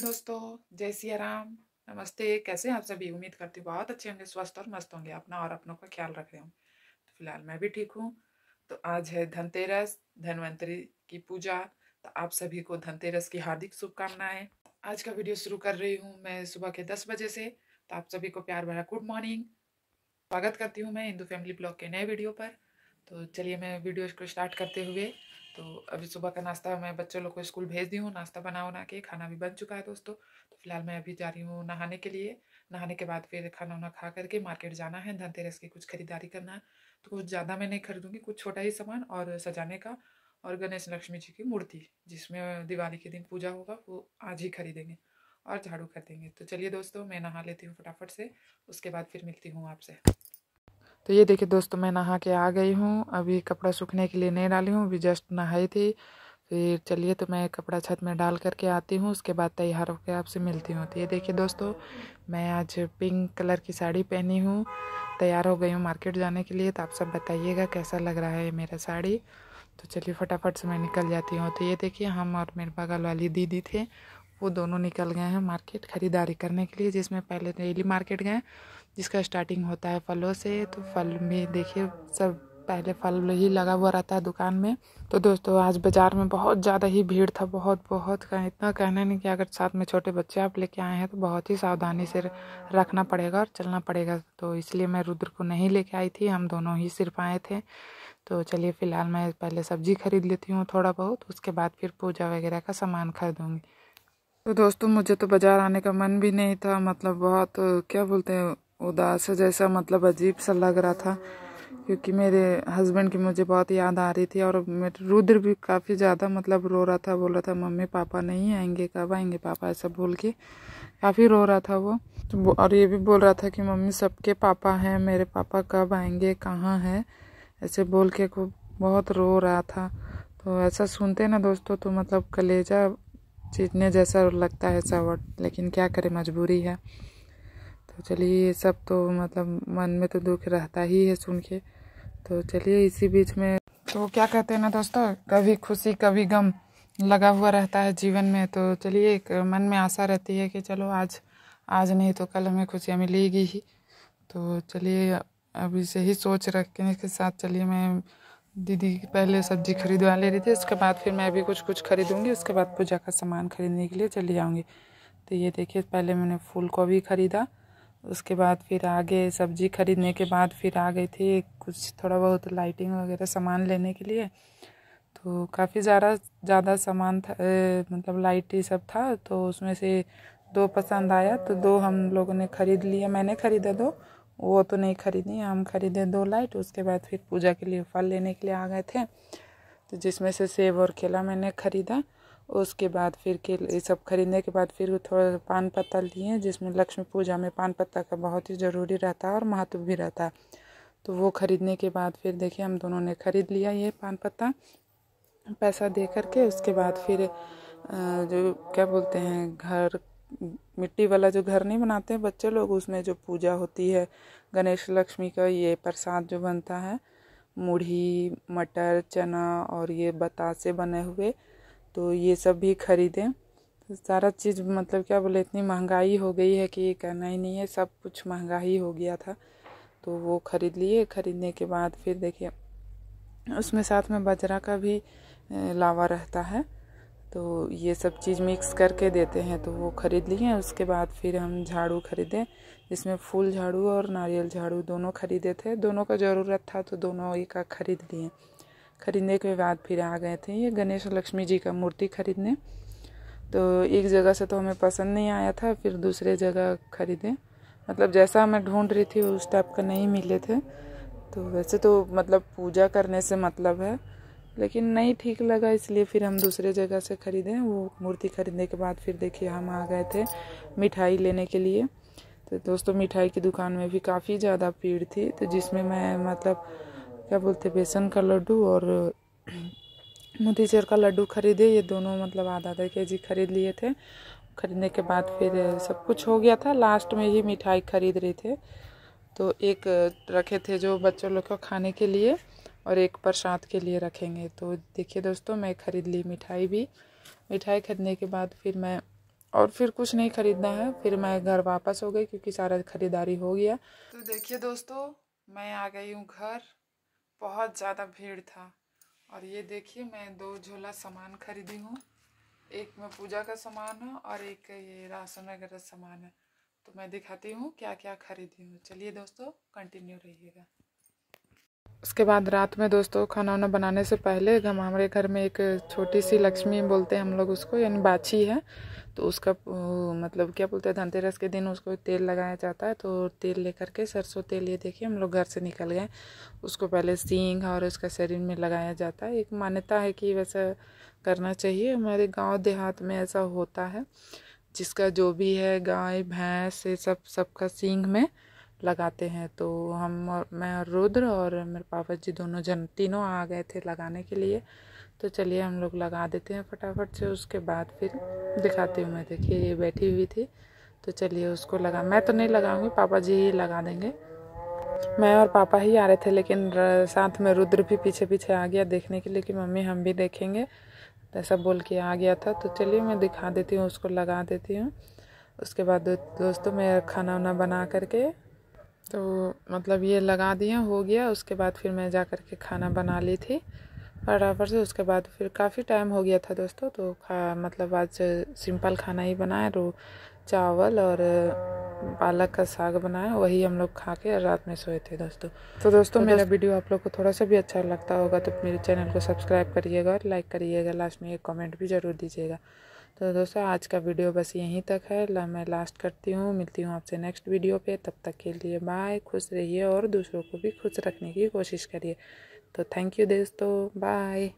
दोस्तों, जय सिया राम। नमस्ते। कैसे हैं आप सभी? उम्मीद करती हूँ बहुत अच्छे होंगे, स्वस्थ और मस्त होंगे, अपना और अपनों का ख्याल रख रहे होंगे। तो फिलहाल मैं भी ठीक हूँ। तो आज है धनतेरस, धन्वंतरि की पूजा। तो आप सभी को धनतेरस की हार्दिक शुभकामनाएं। आज का वीडियो शुरू कर रही हूँ मैं सुबह के 10 बजे से। तो आप सभी को प्यार भरा गुड मॉर्निंग। स्वागत करती हूँ मैं हिंदू फैमिली ब्लॉग के नए वीडियो पर। तो चलिए मैं वीडियो को स्टार्ट करते हुए, तो अभी सुबह का नाश्ता मैं बच्चों लोग को स्कूल भेज दी हूँ। नाश्ता बना के खाना भी बन चुका है दोस्तों। तो फिलहाल मैं अभी जा रही हूँ नहाने के लिए। नहाने के बाद फिर खाना वाना खा करके मार्केट जाना है, धनतेरस की कुछ खरीदारी करना है। तो कुछ ज़्यादा मैं नहीं खरीदूंगी, कुछ छोटा ही सामान और सजाने का, और गणेश लक्ष्मी जी की मूर्ति जिसमें दिवाली के दिन पूजा होगा वो आज ही खरीदेंगे और झाड़ू कर देंगे। तो चलिए दोस्तों, मैं नहा लेती हूँ फटाफट से, उसके बाद फिर मिलती हूँ आपसे। तो ये देखिए दोस्तों, मैं नहा के आ गई हूँ। अभी कपड़ा सूखने के लिए नहीं डाली हूँ, अभी जस्ट नहाई थी। फिर चलिए तो मैं कपड़ा छत में डाल करके आती हूँ, उसके बाद तैयार होकर आपसे मिलती हूँ। तो ये देखिए दोस्तों, मैं आज पिंक कलर की साड़ी पहनी हूँ, तैयार हो गई हूँ मार्केट जाने के लिए। तो आप सब बताइएगा कैसा लग रहा है मेरा साड़ी। तो चलिए फटाफट से मैं निकल जाती हूँ। तो ये देखिए, हम और मेरे बगल वाली दीदी थे, वो दोनों निकल गए हैं मार्केट खरीदारी करने के लिए, जिसमें पहले डेली मार्केट गए, जिसका स्टार्टिंग होता है फलों से। तो फल में देखिए सब पहले फल ही लगा हुआ रहता है दुकान में। तो दोस्तों आज बाज़ार में बहुत ज़्यादा ही भीड़ था, बहुत बहुत का इतना कहना नहीं कि अगर साथ में छोटे बच्चे आप लेके आए हैं तो बहुत ही सावधानी से रखना पड़ेगा और चलना पड़ेगा। तो इसलिए मैं रुद्र को नहीं लेके आई थी, हम दोनों ही सिर्फ आए थे। तो चलिए फ़िलहाल मैं पहले सब्ज़ी खरीद लेती हूँ थोड़ा बहुत, उसके बाद फिर पूजा वगैरह का सामान खरीदूँगी। तो दोस्तों मुझे तो बाज़ार आने का मन भी नहीं था, मतलब बहुत क्या बोलते हैं, उदास जैसा, मतलब अजीब सा लग रहा था, क्योंकि मेरे हस्बैंड की मुझे बहुत याद आ रही थी। और मेरे रुद्र भी काफ़ी ज़्यादा मतलब रो रहा था, बोल रहा था मम्मी पापा नहीं आएंगे, कब आएंगे पापा, ऐसा बोल के काफ़ी रो रहा था वो। तो और ये भी बोल रहा था कि मम्मी सबके पापा हैं, मेरे पापा कब आएंगे, कहाँ हैं, ऐसे बोल के खूब बहुत रो रहा था। तो ऐसा सुनते ना दोस्तों तो मतलब कलेजा चीरने जैसा लगता है ऐसा वर्ड, लेकिन क्या करें, मजबूरी है। तो चलिए ये सब तो मतलब मन में तो दुख रहता ही है सुन के। तो चलिए इसी बीच में तो क्या कहते हैं ना दोस्तों, कभी खुशी कभी गम लगा हुआ रहता है जीवन में। तो चलिए एक मन में आशा रहती है कि चलो आज नहीं तो कल हमें खुशियाँ मिलेगी ही। तो चलिए अभी से ही सोच रखने के साथ चलिए मैं दीदी पहले सब्जी खरीदवा ले रही थी, उसके बाद फिर मैं भी कुछ खरीदूंगी, उसके बाद पूजा का सामान खरीदने के लिए चली जाऊंगी। तो ये देखिए पहले मैंने फूल गोभी खरीदा, उसके बाद फिर आगे सब्जी खरीदने के बाद फिर आ गई थी कुछ थोड़ा बहुत लाइटिंग वगैरह सामान लेने के लिए। तो काफ़ी ज़्यादा सामान था, मतलब लाइट ही सब था। तो उसमें से दो पसंद आया तो दो हम लोगों ने खरीद लिया, मैंने खरीदा दो, वो तो नहीं खरीदी, हम खरीदे दो लाइट। उसके बाद फिर पूजा के लिए फल लेने के लिए आ गए थे, तो जिसमें से सेब और केला मैंने खरीदा। उसके बाद फिर ये सब खरीदने के बाद फिर थोड़ा पान पत्ता लिए, जिसमें लक्ष्मी पूजा में पान पत्ता का बहुत ही ज़रूरी रहता है और महत्व भी रहता है। तो वो खरीदने के बाद फिर देखिए हम दोनों ने खरीद लिया ये पान पत्ता पैसा दे करके। उसके बाद फिर जो क्या बोलते हैं, घर मिट्टी वाला जो घर नहीं बनाते हैं बच्चे लोग, उसमें जो पूजा होती है गणेश लक्ष्मी का, ये प्रसाद जो बनता है, मूढ़ी मटर चना और ये बतासे बने हुए, तो ये सब भी खरीदें। तो सारा चीज़ मतलब क्या बोले, इतनी महंगाई हो गई है कि कहना ही नहीं है, सब कुछ महंगा ही हो गया था। तो वो खरीद लिए। खरीदने के बाद फिर देखिए उसमें साथ में बाजरा का भी लावा रहता है, तो ये सब चीज़ मिक्स करके देते हैं, तो वो खरीद लिए। उसके बाद फिर हम झाड़ू खरीदे, जिसमें फूल झाड़ू और नारियल झाड़ू दोनों खरीदे थे, दोनों का ज़रूरत था तो दोनों एक का खरीद लिए। खरीदने के बाद फिर आ गए थे ये गणेश लक्ष्मी जी का मूर्ति खरीदने। तो एक जगह से तो हमें पसंद नहीं आया था, फिर दूसरे जगह खरीदे, मतलब जैसा मैं ढूंढ रही थी उस टाइप का नहीं मिले थे। तो वैसे तो मतलब पूजा करने से मतलब है, लेकिन नहीं ठीक लगा, इसलिए फिर हम दूसरे जगह से ख़रीदे। वो मूर्ति खरीदने के बाद फिर देखिए हम आ गए थे मिठाई लेने के लिए। तो दोस्तों मिठाई की दुकान में भी काफ़ी ज़्यादा भीड़ थी, तो जिसमें मैं मतलब क्या बोलते बेसन का लड्डू और मोतीचूर का लड्डू खरीदे, ये दोनों मतलब आधा आधा केजी खरीद लिए थे। खरीदने के बाद फिर सब कुछ हो गया था, लास्ट में ही मिठाई खरीद रहे थे। तो एक रखे थे जो बच्चों लोग को खाने के लिए और एक प्रसाद के लिए रखेंगे। तो देखिए दोस्तों मैं ख़रीद ली मिठाई भी। मिठाई खरीदने के बाद फिर मैं और फिर कुछ नहीं ख़रीदना है। फिर मैं घर वापस हो गई क्योंकि सारा ख़रीदारी हो गया। तो देखिए दोस्तों, मैं आ गई हूँ घर। बहुत ज़्यादा भीड़ था। और ये देखिए, मैं 2 झोला सामान खरीदी हूँ। एक में पूजा का सामान है और एक ये राशन वगैरह सामान है। तो मैं दिखाती हूँ क्या क्या खरीदी हूँ। चलिए दोस्तों, कंटिन्यू रहिएगा। उसके बाद रात में दोस्तों, खाना वाना बनाने से पहले हमारे घर में एक छोटी सी लक्ष्मी बोलते हैं हम लोग उसको, यानी बाछी है। तो उसका मतलब क्या बोलते हैं, धनतेरस के दिन उसको तेल लगाया जाता है। तो तेल लेकर के, सरसों तेल, ये देखिए हम लोग घर से निकल गए। उसको पहले सींग और उसका शरीर में लगाया जाता है। एक मान्यता है कि वैसा करना चाहिए। हमारे गांव देहात में ऐसा होता है। जिसका जो भी है, गाय भैंस, ये सबका सींग में लगाते हैं। तो मैं और रुद्र और मेरे पापा जी तीनों आ गए थे लगाने के लिए। तो चलिए हम लोग लगा देते हैं फटाफट से। उसके बाद फिर दिखाती हूँ मैं। देखिए ये बैठी हुई थी, तो चलिए उसको लगा। मैं तो नहीं लगाऊंगी, पापा जी ही लगा देंगे। मैं और पापा ही आ रहे थे, लेकिन साथ में रुद्र भी पीछे पीछे आ गया देखने के लिए कि मम्मी हम भी देखेंगे। तो ऐसा बोल के आ गया था। तो चलिए मैं दिखा देती हूँ, उसको लगा देती हूँ। उसके बाद दोस्तों, मैं खाना वाना बना करके, तो मतलब ये लगा दिया, हो गया। उसके बाद फिर मैं जा कर के खाना बना ली थी फटाफट से। उसके बाद फिर काफ़ी टाइम हो गया था दोस्तों। तो मतलब आज सिंपल खाना ही बनाया। चावल और पालक का साग बनाया, वही हम लोग खा के रात में सोए थे दोस्तों। तो दोस्तों, मेरा वीडियो आप लोग को थोड़ा सा भी अच्छा लगता होगा तो मेरे चैनल को सब्सक्राइब करिएगा और लाइक करिएगा। लास्ट में एक कमेंट भी ज़रूर दीजिएगा। तो दोस्तों, आज का वीडियो बस यहीं तक है। मैं लास्ट करती हूँ। मिलती हूँ आपसे नेक्स्ट वीडियो पे। तब तक के लिए बाय। खुश रहिए और दूसरों को भी खुश रखने की कोशिश करिए। तो थैंक यू दोस्तों, बाय।